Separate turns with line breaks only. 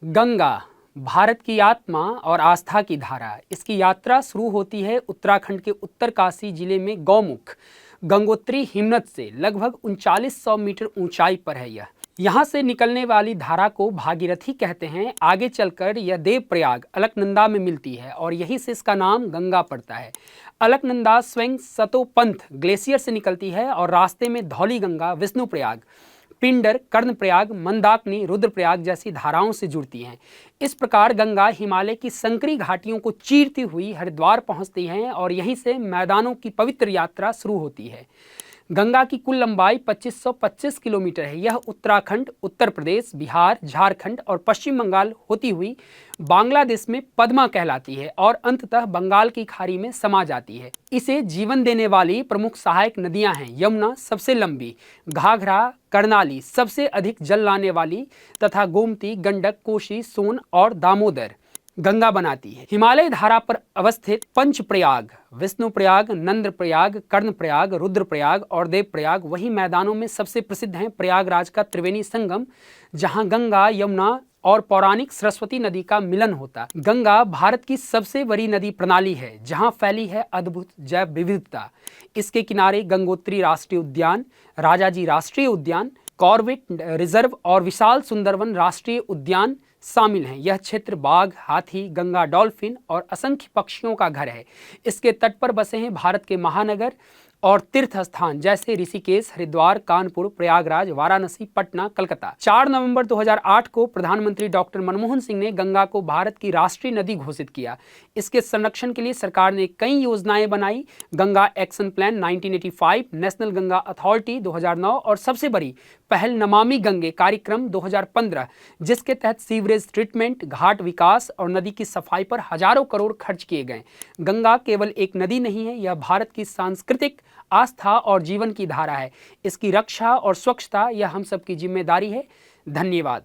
गंगा भारत की आत्मा और आस्था की धारा। इसकी यात्रा शुरू होती है उत्तराखंड के उत्तरकाशी जिले में गौमुख गंगोत्री हिमनद से। लगभग 3900 मीटर ऊंचाई पर है यह। यहाँ से निकलने वाली धारा को भागीरथी कहते हैं। आगे चलकर यह देवप्रयाग अलकनंदा में मिलती है और यहीं से इसका नाम गंगा पड़ता है। अलकनंदा स्वयं सतोपंथ ग्लेशियर से निकलती है और रास्ते में धौलीगंगा, विष्णुप्रयाग, पिंडर, कर्णप्रयाग, मंदाकिनी, रुद्रप्रयाग जैसी धाराओं से जुड़ती हैं। इस प्रकार गंगा हिमालय की संकरी घाटियों को चीरती हुई हरिद्वार पहुंचती हैं और यहीं से मैदानों की पवित्र यात्रा शुरू होती है। गंगा की कुल लंबाई 2525 किलोमीटर है। यह उत्तराखंड, उत्तर प्रदेश, बिहार, झारखंड और पश्चिम बंगाल होती हुई बांग्लादेश में पद्मा कहलाती है और अंततः बंगाल की खाड़ी में समा जाती है। इसे जीवन देने वाली प्रमुख सहायक नदियां हैं यमुना सबसे लंबी, घाघरा, कर्नाली सबसे अधिक जल लाने वाली तथा गोमती, गंडक, कोशी, सोन और दामोदर गंगा बनाती है। हिमालय धारा पर अवस्थित पंचप्रयाग, विष्णुप्रयाग, नंदप्रयाग, कर्णप्रयाग, रुद्रप्रयाग और देवप्रयाग वही मैदानों में सबसे प्रसिद्ध हैं। प्रयागराज का त्रिवेणी संगम, जहां गंगा, यमुना और पौराणिक सरस्वती नदी का मिलन होता। गंगा भारत की सबसे बड़ी नदी प्रणाली है जहां फैली है अद्भुत जैव विविधता। इसके किनारे गंगोत्री राष्ट्रीय उद्यान, राजाजी राष्ट्रीय उद्यान, कॉर्बेट रिजर्व और विशाल सुंदरवन राष्ट्रीय उद्यान शामिल हैं। यह क्षेत्र बाघ, हाथी, गंगा डॉल्फिन और असंख्य पक्षियों का घर है। इसके तट पर बसे हैं भारत के महानगर और तीर्थ स्थान जैसे ऋषिकेश, हरिद्वार, कानपुर, प्रयागराज, वाराणसी, पटना, कलकत्ता। 4 नवंबर 2008 को प्रधानमंत्री डॉक्टर मनमोहन सिंह ने गंगा को भारत की राष्ट्रीय नदी घोषित किया। इसके संरक्षण के लिए सरकार ने कई योजनाएं बनाई। Ganga action plan 1985, national Ganga authority 2009 और सबसे बड़ी पहल नमामि गंगे कार्यक्रम 2015, जिसके तहत सीवरेज ट्रीटमेंट, घाट विकास और नदी की सफाई पर हजारों करोड़ खर्च किए गए। गंगा केवल एक नदी नहीं है, यह भारत की सांस्कृतिक आस्था और जीवन की धारा है। इसकी रक्षा और स्वच्छता यह हम सबकी जिम्मेदारी है। धन्यवाद।